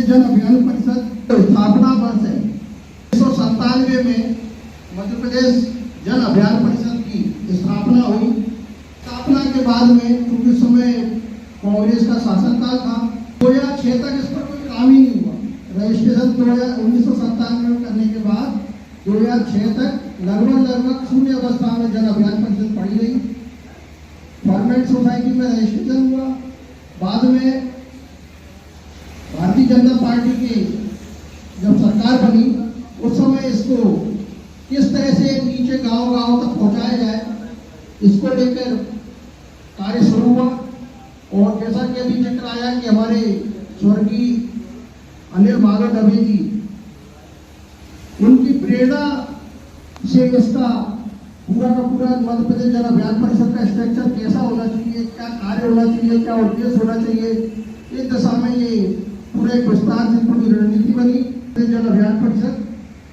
जन अभियान परिषद स्थापना वर्ष है। 1997 में मध्य प्रदेश जन अभियान परिषद की स्थापना हुई। स्थापना के बाद में क्योंकि समय कांग्रेस का शासनकाल था, 2006 तक इस पर कोई काम ही नहीं हुआ। रजिस्ट्रेशन 1997 में करने के बाद 2006 तक लगभग शून्य अवस्था में जन अभियान परिषद पड़ी रही। फॉर्मेट सोसाइटी में रजिस्ट्रेशन हुआ। बाद में भारतीय जनता पार्टी की जब सरकार बनी उस समय इसको किस तरह से नीचे गांव-गांव तक पहुंचाया जाए, इसको लेकर कार्य शुरू हुआ। और जैसा कि अभी जिक्र आया कि हमारे स्वर्गीय अनिल माधव दवे जी, उनकी प्रेरणा से इसका पूरा का पूरा मध्य प्रदेश जन अभियान परिषद का स्ट्रक्चर कैसा होना चाहिए, क्या कार्य होना चाहिए, क्या उद्देश्य होना चाहिए, इस दिशा में ये पूरे विस्तार से पूरी रणनीति बनी। जन अभियान परिषद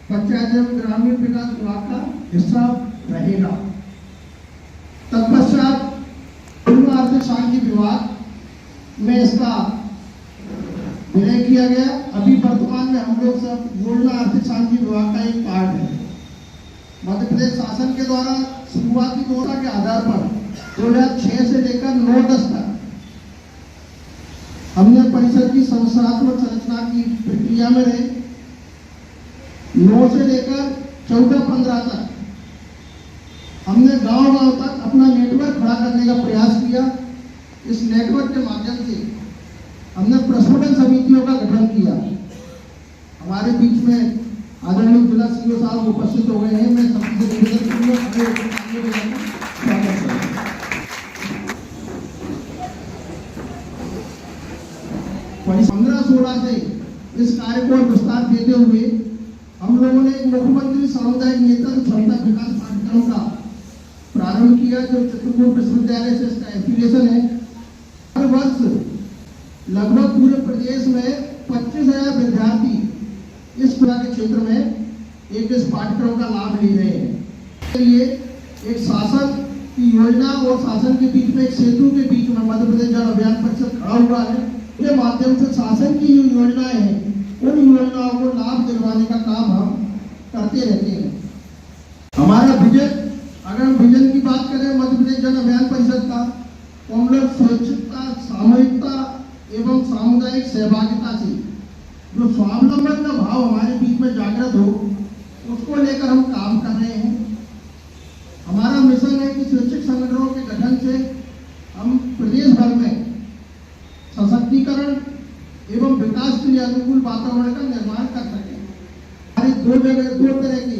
पंचायत एवं ग्रामीण विकास विभाग का हिस्सा रहेगा। तत्पश्चात आर्थिक सामाजिक विभाग में इसका विलय किया गया। अभी वर्तमान में हम लोग सब योजना आर्थिक सामाजिक विभाग का एक पार्ट है। मध्य प्रदेश शासन के द्वारा शुरुआती योजना के आधार पर 2006 से लेकर 9-10 तक हमने परिषद की संस्थात्मक संरचना की प्रक्रिया में रहे। 9 से लेकर 14-15 तक हमने गांव-गांव तक अपना नेटवर्क खड़ा करने का प्रयास किया। इस नेटवर्क के माध्यम से हमने प्रस्फुटन समितियों का गठन किया। हमारे बीच में आदरणीय जिला सीओ साहब उपस्थित हो गए हैं। मैं सबसे निवेदन करूंगा 15-16 से इस कार्य को विस्तार देते हुए हम लोगों ने मुख्यमंत्री सामुदायिक नेतृत्व क्षमता विकास पाठ्यक्रम का प्रारंभ किया, जो चित्रकूट विश्वविद्यालय से इसका एफिलिएशन है। हर वर्ष लगभग पूरे प्रदेश में 25,000 विद्यार्थी इस तरह के क्षेत्र में इस पाठ्यक्रम का लाभ ले रहे हैं। ये एक शासन की योजना और शासन के बीच में एक सेतु के बीच में मध्य प्रदेश जन अभियान परिषद खड़ा हुआ है। के माध्यम से शासन की जो योजनाएं हैं उन योजनाओं को लाभ दिलवाने का काम हम करते रहते हैं। हमारा विजन, अगर हम विजन की बात करें मध्य प्रदेश जन अभियान परिषद का, तो हम लोग स्वच्छता, सामूहिकता एवं सामुदायिक सहभागिता से जो स्वावलंबन का भाव हमारे बीच में जागृत हो, उसको लेकर हम काम कर रहे हैं। हमारा मिशन है कि स्वैच्छिक संगठनों के गठन से हम प्रदेश भर में सशक्तिकरण एवं विकास के लिए अनुकूल वातावरण का निर्माण कर सकें। हमारी दो तरह की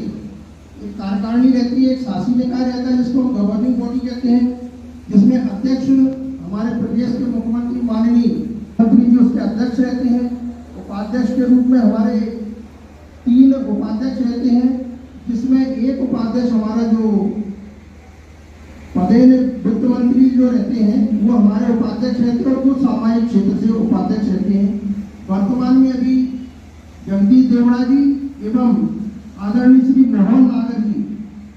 कार्यकारिणी रहती है। एक शासी निकाय रहता है जिसको हम गवर्निंग बॉडी कहते हैं, जिसमें अध्यक्ष हमारे प्रदेश के मुख्यमंत्री माननीय मंत्री जी उसके अध्यक्ष रहते हैं। उपाध्यक्ष के रूप में हमारे 3 उपाध्यक्ष रहते हैं, जिसमें एक उपाध्यक्ष हमारा जो पदेन वित्त मंत्री जो रहते हैं वो हमारे उपाध्यक्ष रहते हैं और कुछ सामाजिक क्षेत्र से उपाध्यक्ष रहते हैं। वर्तमान में अभी जगदीश देवड़ा जी एवं आदरणीय श्री मोहन नागर जी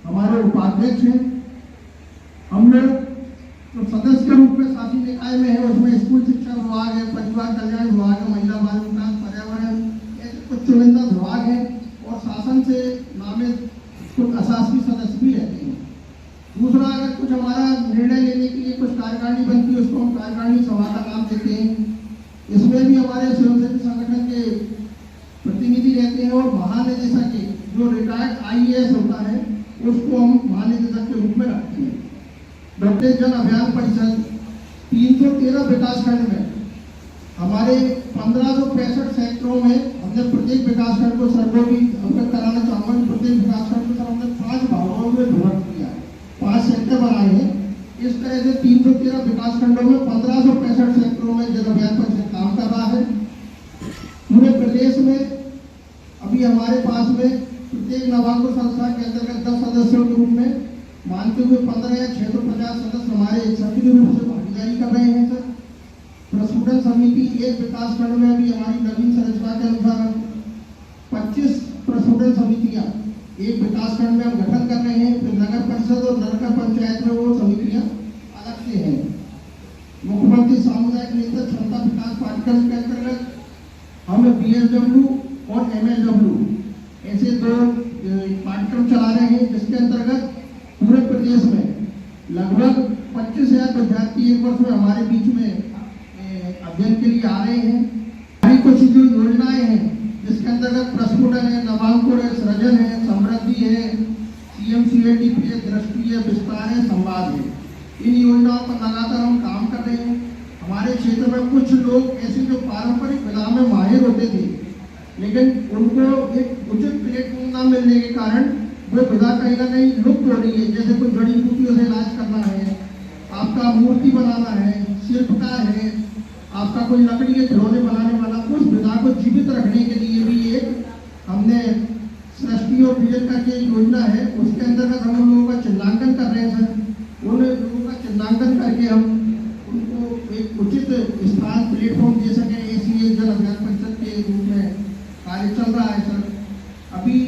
हमारे उपाध्यक्ष हैं। हम लोग तो सदस्य के रूप में शासी निकाय में है, उसमें स्कूल शिक्षा विभाग है, परिवार कल्याण विभाग है, महिला बाल विकास, पर्यावरण, ऐसे कुछ चुनिंदा विभाग है और शासन से नामित कुछ अशासकीय सदस्य भी रहते हैं। दूसरा, अगर कुछ हमारा निर्णय लेने के लिए कुछ कार्यकारिणी बनती है, उसको हम कार्यकारिणी सभा का नाम देते हैं। इसमें भी हमारे स्वयंसेवी संगठन के प्रतिनिधि रहते हैं और महानिदेशक के जो रिटायर्ड IAS होता है उसको हम महानिदेशक के रूप में रखते हैं। मध्य जन अभियान परिषद 313 विकासखंड में हमारे 1565 सेक्टरों में हमने प्रत्येक विकासखंड को सर्वे भी अवगत कराना चाहूँगा। प्रत्येक विकासखंड को सर हमने 5 भागों में विभक्त किया है, 5 सेक्टर बनाए हैं। इस तरह से 313 विकासखंडों में 1565 सेक्टरों में जन अभियान परिषद काम कर रहा है। पूरे प्रदेश में अभी हमारे पास में प्रत्येक नवांकुर संस्था के अंतर्गत 10 सदस्यों के रूप में मानते हुए 15 या 650 सदस्य हमारे सक्रिय रूप से भागीदारी कर रहे हैं। सर, प्रस्फुटन समिति एक विकासखंड में अभी हमारी नवीन संरचना के अनुसार 25 प्रस्फुटन समितियां एक विकासखंड में हम गठन कर रहे हैं। फिर नगर परिषद और नगर पंचायत में वो समितियां अलग से हैं। मुख्यमंत्री सामुदायिक नेतृत्व क्षमता विकास पाठ्यक्रम के अंतर्गत हम BSW और MSW ऐसे दो पाठ्यक्रम चला रहे हैं, जिसके अंतर्गत पूरे प्रदेश में लगभग 25,000 विद्यार्थी एक वर्ष में हमारे बीच में अध्ययन के लिए आ रहे हैं। हमारी कुछ जो योजनाएं हैं, जिसके अंतर्गत प्रस्फुटन है, नवांकुर है, सृजन है, समृद्धि है, CMCLDP है, दृष्टि है, विस्तार है, संवाद है, इन योजनाओं पर लगातार हम काम कर रहे हैं। हमारे क्षेत्र में कुछ लोग ऐसे जो पारंपरिक विधा में माहिर होते थे, लेकिन उनको एक उचित प्लेटफॉर्म न मिलने के कारण वो विधा कहीं ना कहीं लुप्त हो रही है। जैसे कोई जड़ी बूटियों से इलाज करना है, आपका मूर्ति बनाना है, शिल्पकार है, आपका कोई लकड़ी के खिलौने बनाने वाला, उस विधा को जीवित रखने के लिए भी एक हमने सृष्टि और विजन का जो योजना है, उसके अंतर्गत हम उन लोगों का चिन्हांकन कर रहे हैं सर। उन लोगों का चिन्हांकन करके हम उनको एक उचित स्थान प्लेटफॉर्म दे सकें। ऐसी जन अभियान परिषद के रूप में कार्य चल रहा है सर। अभी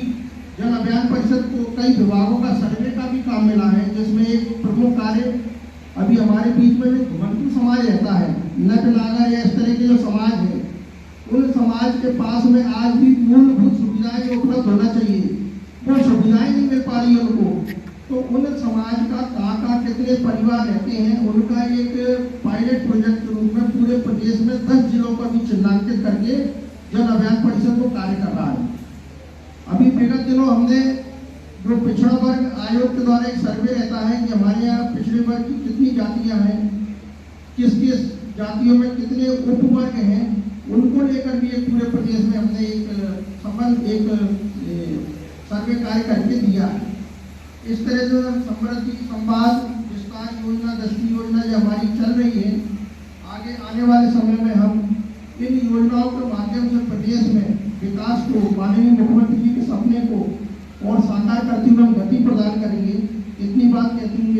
जन अभियान परिषद को कई विभागों का सर्वे का भी काम मिला है, जिसमें एक प्रमुख कार्य अभी हमारे बीच में जो घुमंतु समाज रहता है, नट नागर या इस तरह के जो समाज है, उन समाज के पास में आज भी मूलभूत सुविधाएं उपलब्ध होना चाहिए, वो सुविधाएं नहीं मिल पा रही है उनको। तो उन समाज का कहाँ कितने परिवार रहते हैं, उनका एक पायलट प्रोजेक्ट के रूप में पूरे प्रदेश में 10 जिलों पर भी चिन्हांकित करके जन अभियान परिषद को कार्य कर रहा है। अभी विगत दिनों हमने जो पिछड़ा वर्ग आयोग के द्वारा एक सर्वे रहता है कि हमारे यहाँ पिछड़े वर्ग की कितनी जातियां हैं, किस किस जातियों में कितने उपवर्ग हैं, उनको लेकर भी एक पूरे प्रदेश में हमने एक सर्वे कार्य करके दिया है। इस तरह जो समृद्धि, संवाद, विस्तार योजना, दृष्टि योजना जो हमारी चल रही है, आगे आने वाले समय में हम इन योजनाओं के माध्यम से प्रदेश में विकास को, माननीय मुख्यमंत्री जी के सपने को और साकार करते हुए हम गति प्रदान करेंगे। इतनी बात कहती हूँ।